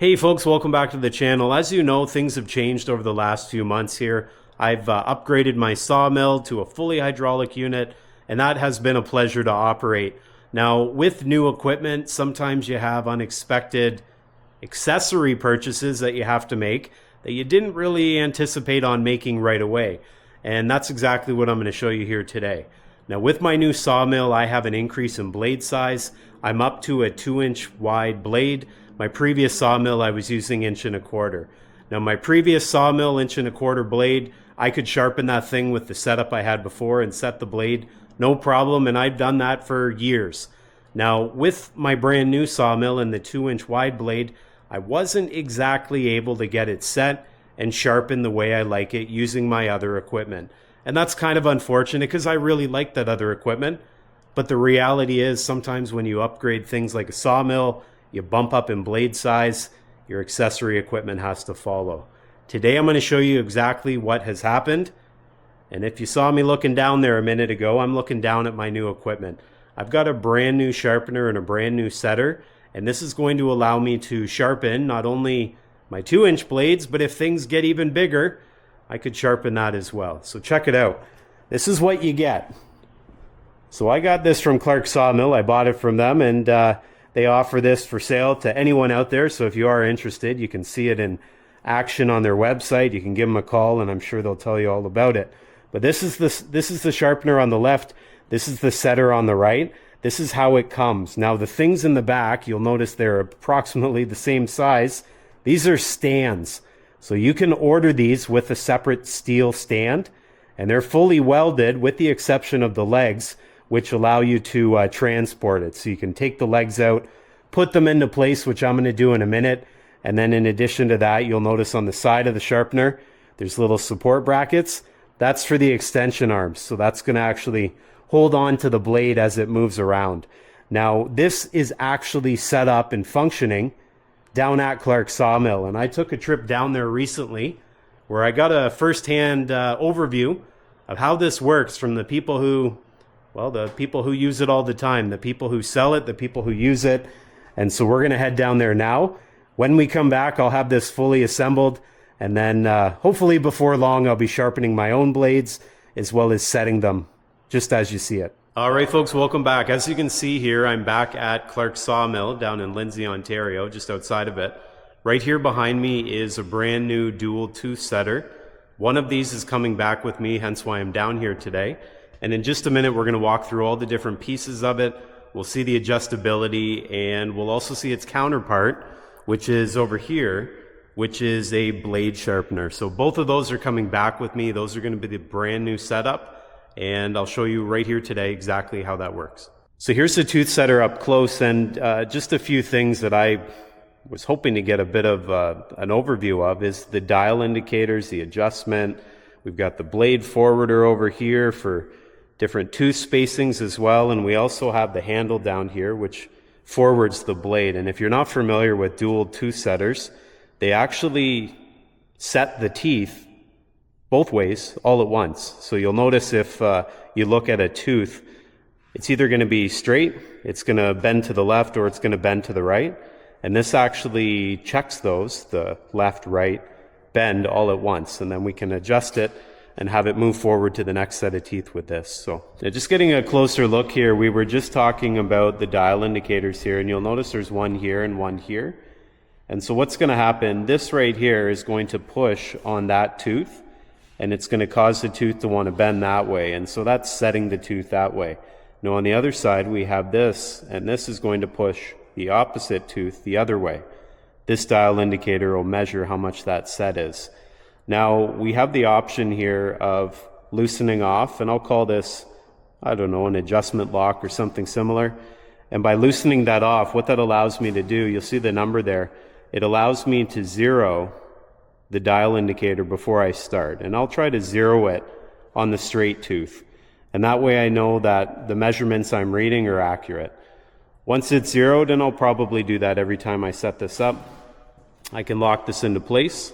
Hey folks, welcome back to the channel. As you know, things have changed over the last few months here. I've upgraded my sawmill to a fully hydraulic unit, and that has been a pleasure to operate. Now, with new equipment, sometimes you have unexpected accessory purchases that you have to make that you didn't really anticipate on making right away. And that's exactly what I'm going to show you here today. Now, with my new sawmill, I have an increase in blade size. I'm up to a 2-inch wide blade. My previous sawmill, I was using 1.25 inches. Now, my previous sawmill 1.25 inch blade, I could sharpen that thing with the setup I had before and set the blade, no problem, and I've done that for years. Now, with my brand new sawmill and the 2-inch wide blade, I wasn't exactly able to get it set and sharpen the way I like it using my other equipment. And that's kind of unfortunate because I really like that other equipment. But the reality is sometimes when you upgrade things like a sawmill, you bump up in blade size, your accessory equipment has to follow. Today I'm going to show you exactly what has happened. And if you saw me looking down there a minute ago, I'm looking down at my new equipment. I've got a brand new sharpener and a brand new setter, and this is going to allow me to sharpen not only my 2-inch blades, but if things get even bigger, I could sharpen that as well. So check it out. This is what you get. So I got this from Clarke Sawmill. I bought it from them, and they offer this for sale to anyone out there. So if you are interested, you can see it in action on their website. You can give them a call, and I'm sure they'll tell you all about it. But this is the sharpener on the left. This is the setter on the right. This is how it comes. Now, the things in the back, you'll notice they're approximately the same size. These are stands. So you can order these with a separate steel stand, and they're fully welded with the exception of the legs, which allow you to transport it. So you can take the legs out, put them into place, which I'm going to do in a minute. And then in addition to that, you'll notice on the side of the sharpener, there's little support brackets. That's for the extension arms. So that's going to actually hold on to the blade as it moves around. Now, this is actually set up and functioning down at Clarke Sawmill. And I took a trip down there recently where I got a firsthand overview of how this works from the people who use it all the time, the people who sell it, the people who use it. And so we're going to head down there now. When we come back, I'll have this fully assembled. And then hopefully before long, I'll be sharpening my own blades as well as setting them just as you see it. All right, folks, welcome back. As you can see here, I'm back at Clarke Sawmill down in Lindsay, Ontario, just outside of it. Right here behind me is a brand new dual tooth setter. One of these is coming back with me, hence why I'm down here today. And in just a minute, we're going to walk through all the different pieces of it. We'll see the adjustability, and we'll also see its counterpart, which is over here, which is a blade sharpener. So both of those are coming back with me. Those are going to be the brand new setup, and I'll show you right here today exactly how that works. So here's the tooth setter up close, and just a few things that I was hoping to get a bit of an overview of is the dial indicators, the adjustment. We've got the blade forwarder over here for different tooth spacings as well, and we also have the handle down here which forwards the blade. And if you're not familiar with dual tooth setters, they actually set the teeth both ways all at once. So you'll notice if you look at a tooth, it's either going to be straight, it's going to bend to the left, or it's going to bend to the right. And this actually checks those, the left, right, bend all at once, and then we can adjust it and have it move forward to the next set of teeth with this. So just getting a closer look here, we were just talking about the dial indicators here, and you'll notice there's one here and one here. And so what's going to happen, this right here is going to push on that tooth, and it's going to cause the tooth to want to bend that way. And so that's setting the tooth that way. Now on the other side, we have this, and this is going to push the opposite tooth the other way. This dial indicator will measure how much that set is. Now, we have the option here of loosening off, and I'll call this, I don't know, an adjustment lock or something similar. And by loosening that off, what that allows me to do, you'll see the number there, it allows me to zero the dial indicator before I start. And I'll try to zero it on the straight tooth. And that way I know that the measurements I'm reading are accurate. Once it's zeroed, and I'll probably do that every time I set this up, I can lock this into place.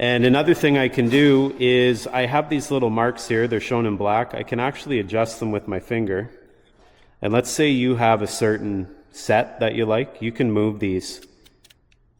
And another thing I can do is I have these little marks here, they're shown in black. I can actually adjust them with my finger. And let's say you have a certain set that you like, you can move these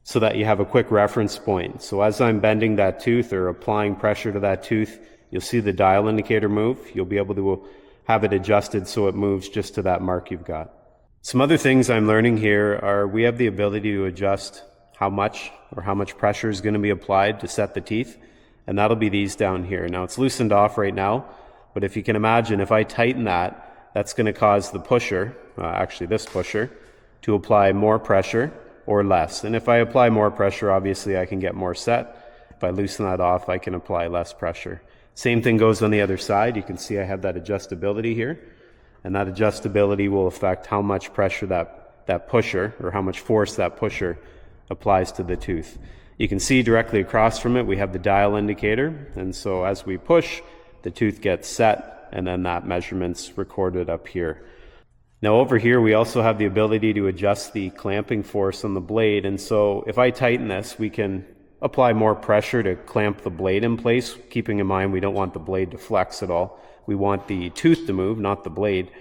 so that you have a quick reference point. So as I'm bending that tooth or applying pressure to that tooth, you'll see the dial indicator move. You'll be able to have it adjusted so it moves just to that mark you've got. Some other things I'm learning here are we have the ability to adjust how much pressure is going to be applied to set the teeth, and that'll be these down here. Now it's loosened off right now, but if you can imagine, if I tighten that, that's going to cause the pusher, actually this pusher, to apply more pressure or less. And if I apply more pressure, obviously I can get more set. If I loosen that off, I can apply less pressure. Same thing goes on the other side. You can see I have that adjustability here, and that adjustability will affect how much pressure that pusher, or how much force that pusher applies to the tooth. You can see directly across from it we have the dial indicator, and so as we push, the tooth gets set, and then that measurement's recorded up here. Now over here we also have the ability to adjust the clamping force on the blade, and so if I tighten this, we can apply more pressure to clamp the blade in place, keeping in mind we don't want the blade to flex at all. We want the tooth to move, not the blade.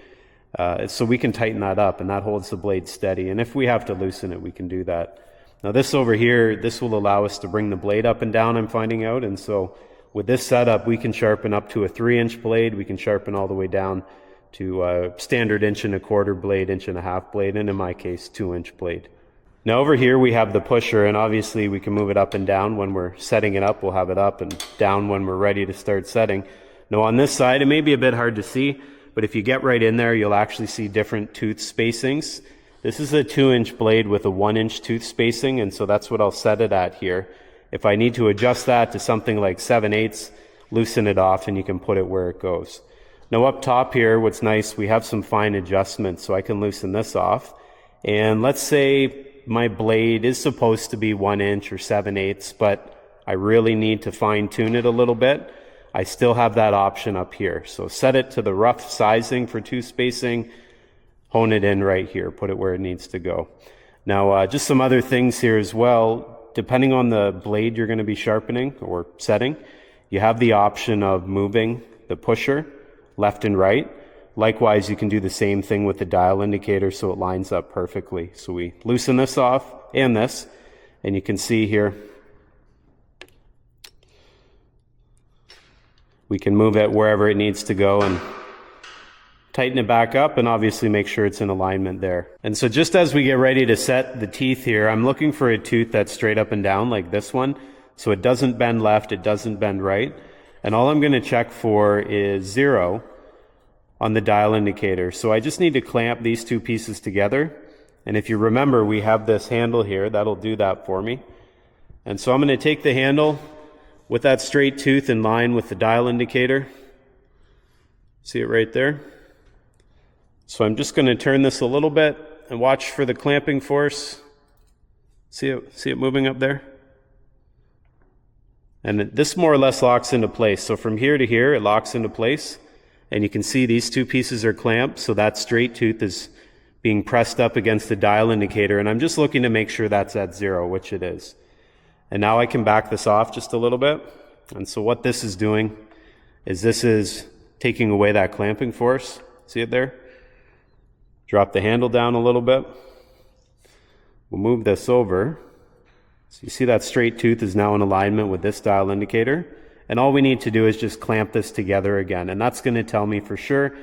So we can tighten that up, and that holds the blade steady, and if we have to loosen it, we can do that. Now this over here, this will allow us to bring the blade up and down, I'm finding out, and so with this setup we can sharpen up to a 3-inch blade, we can sharpen all the way down to a standard 1.25-inch blade, 1.5-inch blade, and in my case 2-inch blade. Now over here we have the pusher, and obviously we can move it up and down. When we're setting it up, we'll have it up, and down when we're ready to start setting. Now on this side it may be a bit hard to see, but if you get right in there you'll actually see different tooth spacings. This is a 2-inch blade with a 1-inch tooth spacing, and so that's what I'll set it at here. If I need to adjust that to something like 7/8, loosen it off and you can put it where it goes. Now up top here, what's nice, we have some fine adjustments, so I can loosen this off. And let's say my blade is supposed to be 1 inch or 7/8, but I really need to fine tune it a little bit. I still have that option up here. So set it to the rough sizing for tooth spacing, hone it in right here, put it where it needs to go. Now just some other things here as well. Depending on the blade you're going to be sharpening or setting, you have the option of moving the pusher left and right. Likewise, you can do the same thing with the dial indicator so it lines up perfectly. So we loosen this off and this, and you can see here we can move it wherever it needs to go and tighten it back up, and obviously make sure it's in alignment there. And so just as we get ready to set the teeth here, I'm looking for a tooth that's straight up and down like this one, so it doesn't bend left, it doesn't bend right. And all I'm going to check for is 0 on the dial indicator. So I just need to clamp these two pieces together, and if you remember we have this handle here that'll do that for me. And so I'm going to take the handle with that straight tooth in line with the dial indicator. See it right there? So I'm just going to turn this a little bit and watch for the clamping force. See it moving up there? And this more or less locks into place. So from here to here it locks into place, and you can see these two pieces are clamped, so that straight tooth is being pressed up against the dial indicator, and I'm just looking to make sure that's at 0, which it is. And now I can back this off just a little bit. And so what this is doing is this is taking away that clamping force. See it there? Drop the handle down a little bit. We'll move this over. So you see that straight tooth is now in alignment with this dial indicator. And all we need to do is just clamp this together again. And that's going to tell me for sure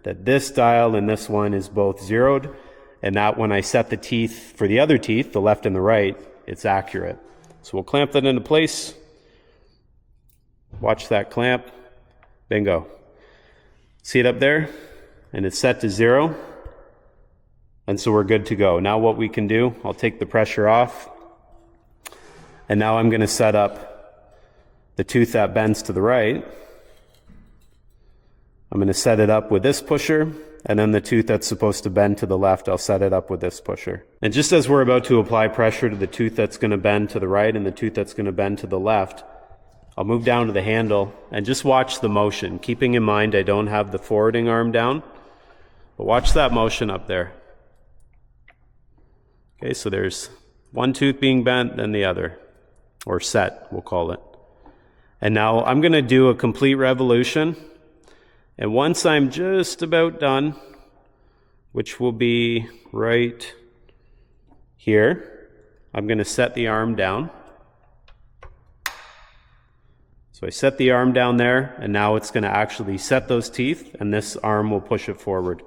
that this dial and this one is both zeroed, and that when I set the teeth for the other teeth, the left and the right, it's accurate. So we'll clamp that into place. Watch that clamp. Bingo. See it up there? And it's set to 0. And so we're good to go. Now what we can do, I'll take the pressure off, and now I'm going to set up the tooth that bends to the right. I'm going to set it up with this pusher, and then the tooth that's supposed to bend to the left, I'll set it up with this pusher. And just as we're about to apply pressure to the tooth that's going to bend to the right and the tooth that's going to bend to the left, I'll move down to the handle and just watch the motion, keeping in mind I don't have the forwarding arm down, but watch that motion up there. Okay, so there's one tooth being bent, then the other, or set, we'll call it. And now I'm going to do a complete revolution. And once I'm just about done, which will be right here, I'm going to set the arm down. So I set the arm down there, and now it's going to actually set those teeth, and this arm will push it forward.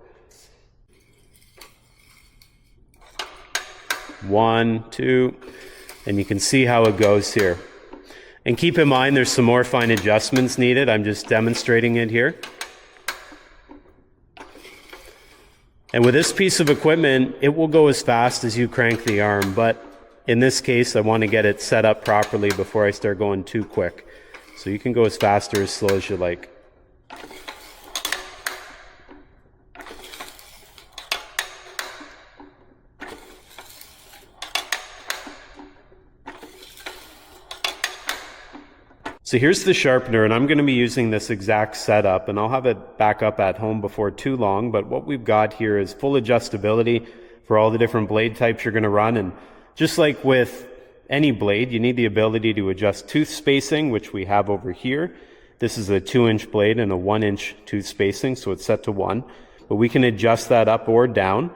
1, 2, and you can see how it goes here. And keep in mind there's some more fine adjustments needed. I'm just demonstrating it here. And with this piece of equipment, it will go as fast as you crank the arm, but in this case I want to get it set up properly before I start going too quick. So you can go as fast or as slow as you like. So here's the sharpener, and I'm going to be using this exact setup, and I'll have it back up at home before too long. But what we've got here is full adjustability for all the different blade types you're going to run. And just like with any blade, you need the ability to adjust tooth spacing, which we have over here. This is a 2-inch blade and a 1-inch tooth spacing, so it's set to 1. But we can adjust that up or down.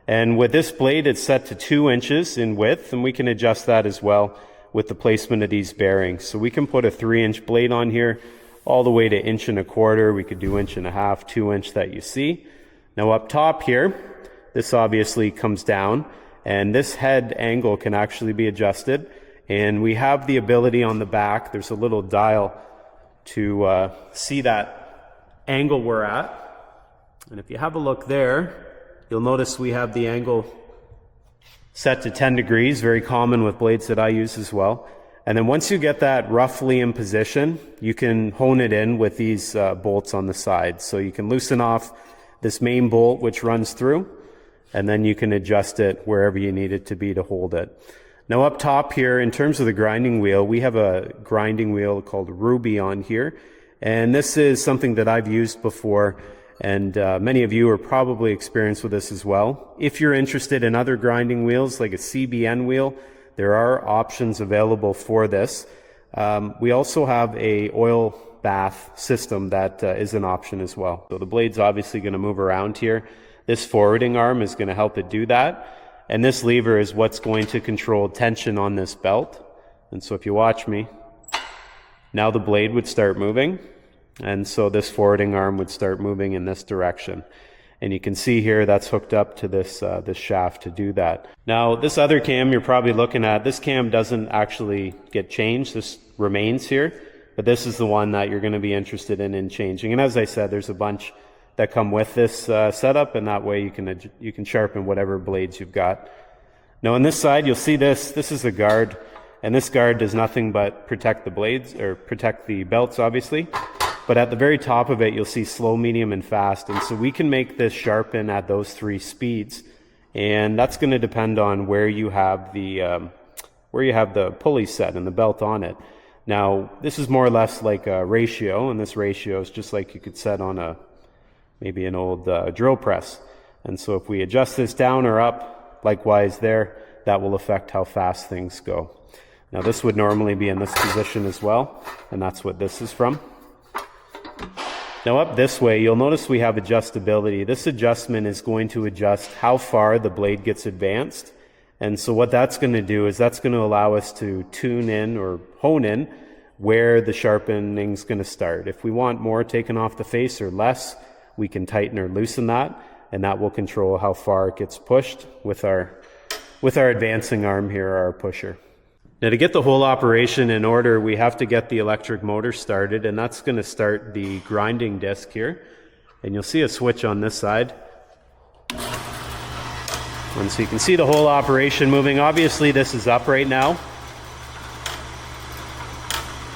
And with this blade, it's set to 2 inches in width, and we can adjust that as well with the placement of these bearings. So we can put a 3-inch blade on here all the way to 1.25 inches. We could do 1.5 inches, 2-inch that you see. Now up top here, this obviously comes down, and this head angle can actually be adjusted. And we have the ability on the back, there's a little dial to see that angle we're at. And if you have a look there, you'll notice we have the angle set to 10 degrees, very common with blades that I use as well. And then once you get that roughly in position, you can hone it in with these bolts on the side. So you can loosen off this main bolt which runs through, and then you can adjust it wherever you need it to be to hold it. Now up top here, in terms of the grinding wheel, we have a grinding wheel called Ruby on here. And this is something that I've used before, and many of you are probably experienced with this as well. If you're interested in other grinding wheels, like a CBN wheel, there are options available for this. We also have a oil bath system that is an option as well. So the blade's obviously going to move around here. This forwarding arm is going to help it do that. And this lever is what's going to control tension on this belt. And so if you watch me, now the blade would start moving. And so this forwarding arm would start moving in this direction. And you can see here that's hooked up to this this shaft to do that. Now this other cam you're probably looking at, this cam doesn't actually get changed. This remains here. But this is the one that you're going to be interested in changing. And as I said, there's a bunch that come with this setup, and that way you can sharpen whatever blades you've got. Now on this side, you'll see this is a guard, and this guard does nothing but protect the blades, or protect the belts obviously. But at the very top of it, you'll see slow, medium, and fast. And so we can make this sharpen at those 3 speeds. And that's going to depend on where you have the pulley set and the belt on it. Now, this is more or less like a ratio, and this ratio is just like you could set on maybe an old drill press. And so if we adjust this down or up, likewise there, that will affect how fast things go. Now this would normally be in this position as well, and that's what this is from. Now up this way, you'll notice we have adjustability. This adjustment is going to adjust how far the blade gets advanced. And so what that's going to do is that's going to allow us to tune in or hone in where the sharpening is going to start. If we want more taken off the face or less, we can tighten or loosen that, and that will control how far it gets pushed with our advancing arm here, our pusher. Now to get the whole operation in order, we have to get the electric motor started, and that's going to start the grinding disc here. And you'll see a switch on this side. And so you can see the whole operation moving. Obviously this is up right now,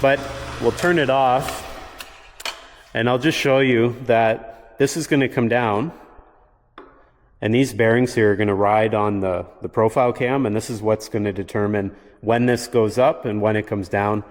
but we'll turn it off, and I'll just show you that this is going to come down, and these bearings here are going to ride on the profile cam, and this is what's going to determine when this goes up and when it comes down.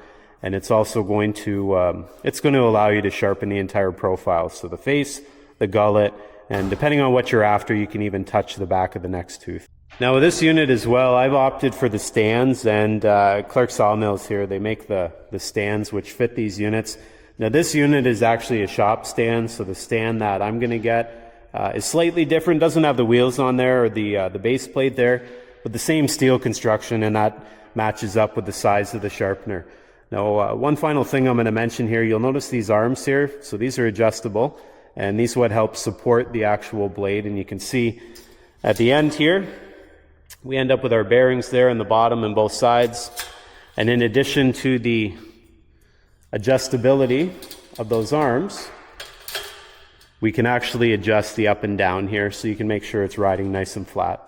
And it's also going to allow you to sharpen the entire profile, so the face, the gullet, and depending on what you're after, you can even touch the back of the next tooth. Now with this unit as well, I've opted for the stands, and Clarke Sawmills here, they make the stands which fit these units. Now this unit is actually a shop stand, so the stand that I'm going to get is slightly different. Doesn't have the wheels on there or the base plate there, but the same steel construction, and that matches up with the size of the sharpener. Now, one final thing I'm going to mention here, you'll notice these arms here. So these are adjustable, and these would help support the actual blade. And you can see at the end here, we end up with our bearings there in the bottom and both sides. And in addition to the adjustability of those arms, we can actually adjust the up and down here so you can make sure it's riding nice and flat.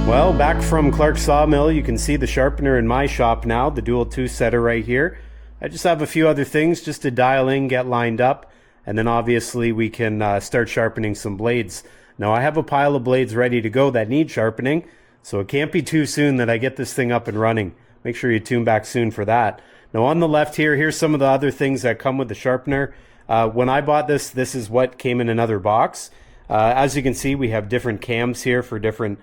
Well, back from Clarke Sawmill, you can see the sharpener in my shop now, the dual 2-setter right here. I just have a few other things just to dial in, get lined up, and then obviously we can start sharpening some blades. Now I have a pile of blades ready to go that need sharpening, so it can't be too soon that I get this thing up and running. Make sure you tune back soon for that. Now on the left here, here's some of the other things that come with the sharpener. When I bought this, this is what came in another box. As you can see, we have different cams here for different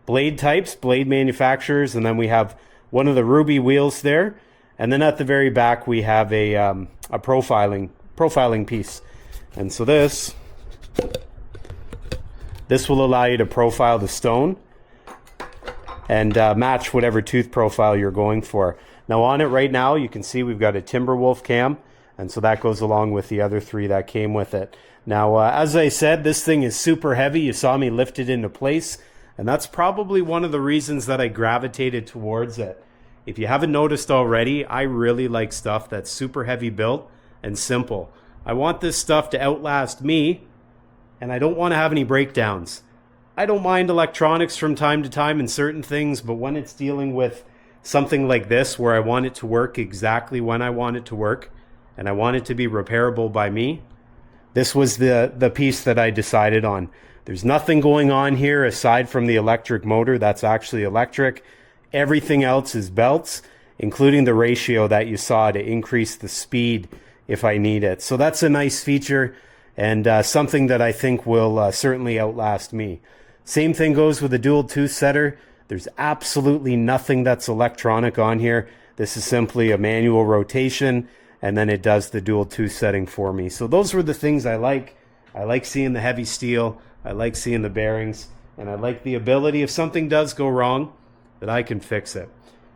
blade types, blade manufacturers, and then we have one of the ruby wheels there, and then at the very back we have a profiling piece. And so this will allow you to profile the stone and match whatever tooth profile you're going for. Now on it right now, you can see we've got a Timberwolf cam, and so that goes along with the other three that came with it. Now as I said, this thing is super heavy. You saw me lift it into place. And that's probably one of the reasons that I gravitated towards it. If you haven't noticed already, I really like stuff that's super heavy built and simple. I want this stuff to outlast me, and I don't want to have any breakdowns. I don't mind electronics from time to time in certain things, but when it's dealing with something like this where I want it to work exactly when I want it to work, and I want it to be repairable by me, this was the piece that I decided on. There's nothing going on here aside from the electric motor. That's actually electric. Everything else is belts, including the ratio that you saw to increase the speed if I need it. So that's a nice feature and something that I think will certainly outlast me. Same thing goes with the dual 2-setter. There's absolutely nothing that's electronic on here. This is simply a manual rotation, and then it does the dual 2 setting for me. So those were the things I like. I like seeing the heavy steel. I like seeing the bearings, and I like the ability, if something does go wrong, that I can fix it.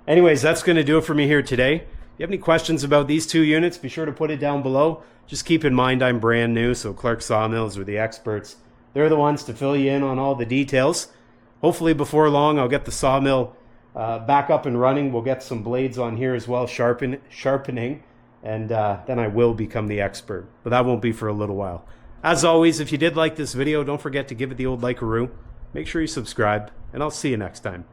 Anyways, that's going to do it for me here today. If you have any questions about these two units, be sure to put it down below. Just keep in mind I'm brand new, so Clarke Sawmills are the experts. They're the ones to fill you in on all the details. Hopefully before long I'll get the sawmill back up and running. We'll get some blades on here as well, sharpening, and then I will become the expert. But that won't be for a little while. As always, if you did like this video, don't forget to give it the old like-a-roo. Make sure you subscribe, and I'll see you next time.